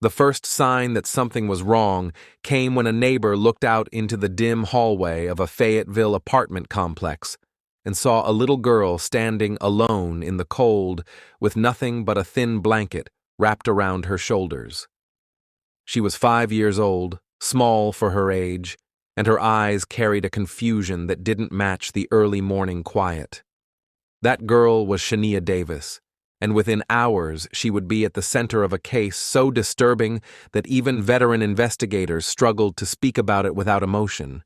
The first sign that something was wrong came when a neighbor looked out into the dim hallway of a Fayetteville apartment complex and saw a little girl standing alone in the cold with nothing but a thin blanket wrapped around her shoulders. She was 5 years old, small for her age, and her eyes carried a confusion that didn't match the early morning quiet. That girl was Shaniya Davis, and within hours she would be at the center of a case so disturbing that even veteran investigators struggled to speak about it without emotion.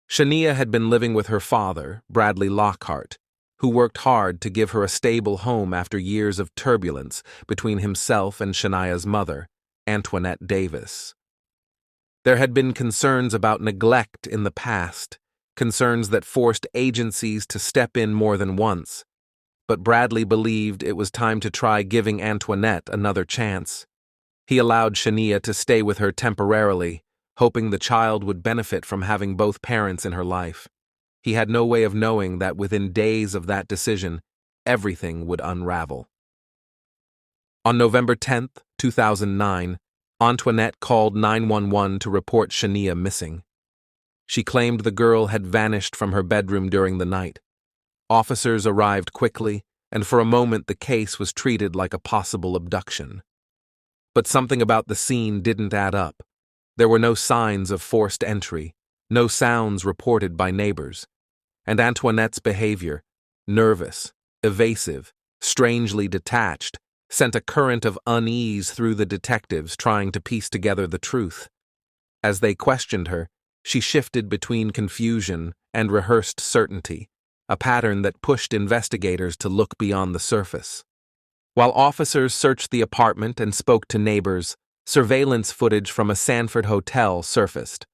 Shaniya had been living with her father, Bradley Lockhart, who worked hard to give her a stable home after years of turbulence between himself and Shaniya's mother, Antoinette Davis. There had been concerns about neglect in the past, concerns that forced agencies to step in more than once, but Bradley believed it was time to try giving Antoinette another chance. He allowed Shaniya to stay with her temporarily, hoping the child would benefit from having both parents in her life. He had no way of knowing that within days of that decision, everything would unravel. On November 10, 2009, Antoinette called 911 to report Shaniya missing. She claimed the girl had vanished from her bedroom during the night. Officers arrived quickly, and for a moment the case was treated like a possible abduction. But something about the scene didn't add up. There were no signs of forced entry, no sounds reported by neighbors, and Antoinette's behavior, nervous, evasive, strangely detached, sent a current of unease through the detectives trying to piece together the truth. As they questioned her, she shifted between confusion and rehearsed certainty, a pattern that pushed investigators to look beyond the surface. While officers searched the apartment and spoke to neighbors, surveillance footage from a Sanford hotel surfaced.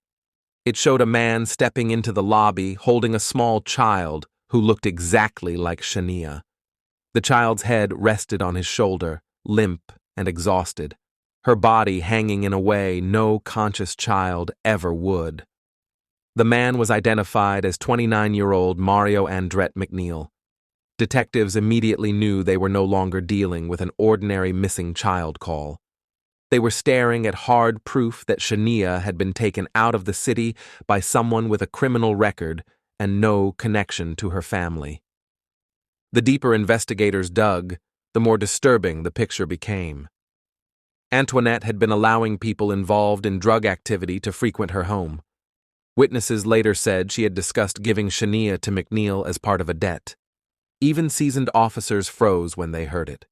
It showed a man stepping into the lobby holding a small child who looked exactly like Shaniya. The child's head rested on his shoulder, limp and exhausted, her body hanging in a way no conscious child ever would. The man was identified as 29-year-old Mario Andrette McNeil. Detectives immediately knew they were no longer dealing with an ordinary missing child call. They were staring at hard proof that Shaniya had been taken out of the city by someone with a criminal record and no connection to her family. The deeper investigators dug, the more disturbing the picture became. Antoinette had been allowing people involved in drug activity to frequent her home. Witnesses later said she had discussed giving Shaniya to McNeil as part of a debt. Even seasoned officers froze when they heard it.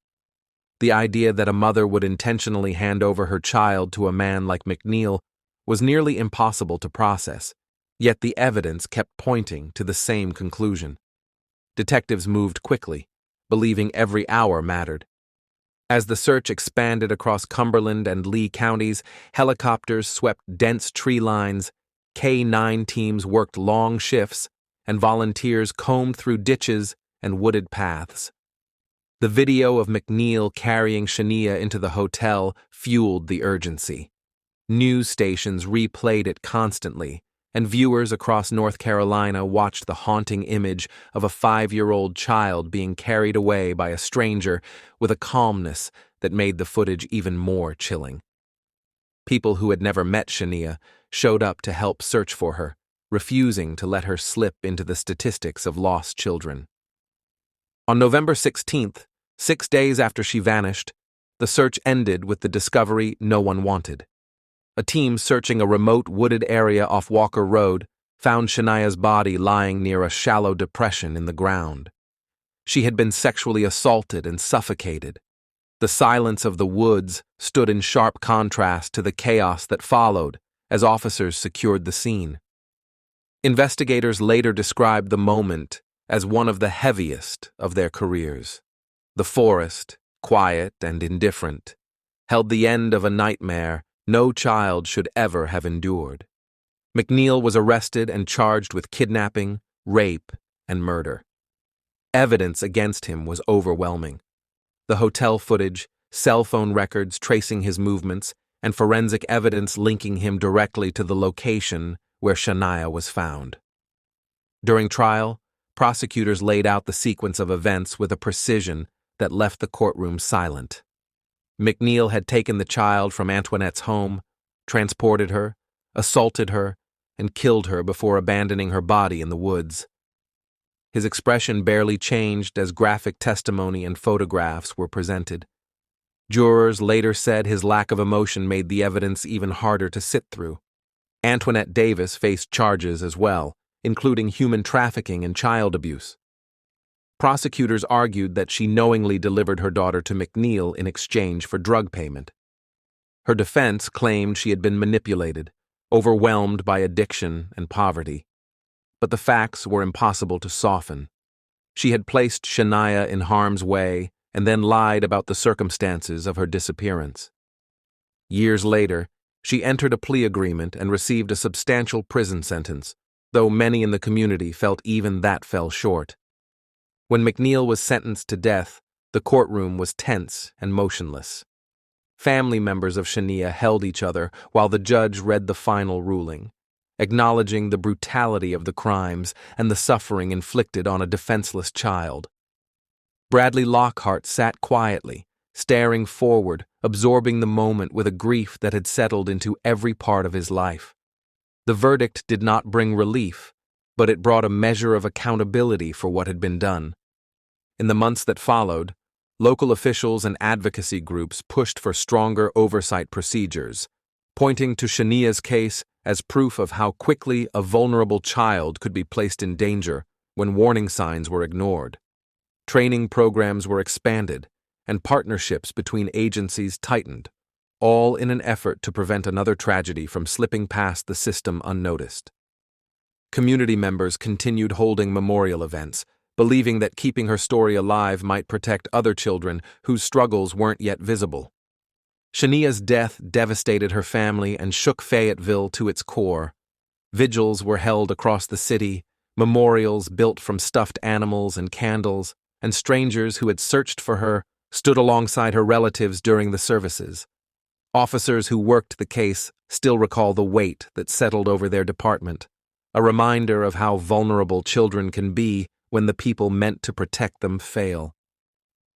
The idea that a mother would intentionally hand over her child to a man like McNeil was nearly impossible to process, yet the evidence kept pointing to the same conclusion. Detectives moved quickly, believing every hour mattered. As the search expanded across Cumberland and Lee counties, helicopters swept dense tree lines, K-9 teams worked long shifts, and volunteers combed through ditches and wooded paths. The video of McNeil carrying Shaniya into the hotel fueled the urgency. News stations replayed it constantly, and viewers across North Carolina watched the haunting image of a 5-year-old child being carried away by a stranger with a calmness that made the footage even more chilling. People who had never met Shaniya showed up to help search for her, refusing to let her slip into the statistics of lost children. On November 16th, 6 days after she vanished, the search ended with the discovery no one wanted. A team searching a remote wooded area off Walker Road found Shaniya's body lying near a shallow depression in the ground. She had been sexually assaulted and suffocated. The silence of the woods stood in sharp contrast to the chaos that followed as officers secured the scene. Investigators later described the moment as one of the heaviest of their careers. The forest, quiet and indifferent, held the end of a nightmare no child should ever have endured. McNeil was arrested and charged with kidnapping, rape, and murder. Evidence against him was overwhelming. The hotel footage, cell phone records tracing his movements, and forensic evidence linking him directly to the location where Shaniya was found. During trial, prosecutors laid out the sequence of events with a precision that left the courtroom silent. McNeil had taken the child from Antoinette's home, transported her, assaulted her, and killed her before abandoning her body in the woods. His expression barely changed as graphic testimony and photographs were presented. Jurors later said his lack of emotion made the evidence even harder to sit through. Antoinette Davis faced charges as well, including human trafficking and child abuse. Prosecutors argued that she knowingly delivered her daughter to McNeil in exchange for drug payment. Her defense claimed she had been manipulated, overwhelmed by addiction and poverty. But the facts were impossible to soften. She had placed Shaniya in harm's way and then lied about the circumstances of her disappearance. Years later, she entered a plea agreement and received a substantial prison sentence, though many in the community felt even that fell short. When McNeil was sentenced to death, the courtroom was tense and motionless. Family members of Shaniya held each other while the judge read the final ruling, acknowledging the brutality of the crimes and the suffering inflicted on a defenseless child. Bradley Lockhart sat quietly, staring forward, absorbing the moment with a grief that had settled into every part of his life. The verdict did not bring relief, but it brought a measure of accountability for what had been done. In the months that followed, local officials and advocacy groups pushed for stronger oversight procedures, pointing to Shaniya's case as proof of how quickly a vulnerable child could be placed in danger when warning signs were ignored. Training programs were expanded, and partnerships between agencies tightened, all in an effort to prevent another tragedy from slipping past the system unnoticed. Community members continued holding memorial events, believing that keeping her story alive might protect other children whose struggles weren't yet visible. Shaniya's death devastated her family and shook Fayetteville to its core. Vigils were held across the city, memorials built from stuffed animals and candles, and strangers who had searched for her stood alongside her relatives during the services. Officers who worked the case still recall the weight that settled over their department, a reminder of how vulnerable children can be when the people meant to protect them fail.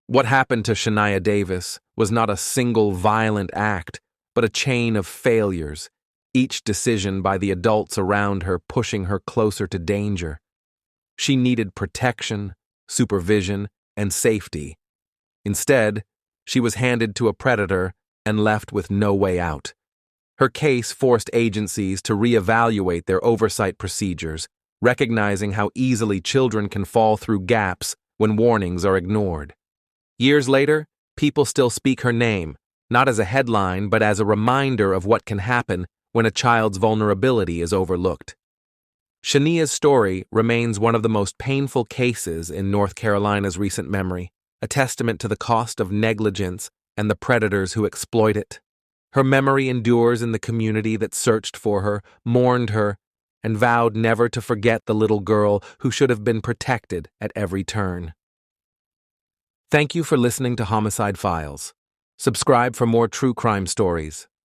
What happened to Shaniya Davis was not a single violent act, but a chain of failures, each decision by the adults around her pushing her closer to danger. She needed protection, supervision, and safety. Instead, she was handed to a predator and left with no way out. Her case forced agencies to reevaluate their oversight procedures, recognizing how easily children can fall through gaps when warnings are ignored. Years later, people still speak her name, not as a headline but as a reminder of what can happen when a child's vulnerability is overlooked. Shaniya's story remains one of the most painful cases in North Carolina's recent memory, a testament to the cost of negligence and the predators who exploit it. Her memory endures in the community that searched for her, mourned her, and vowed never to forget the little girl who should have been protected at every turn. Thank you for listening to Homicide Files. Subscribe for more true crime stories.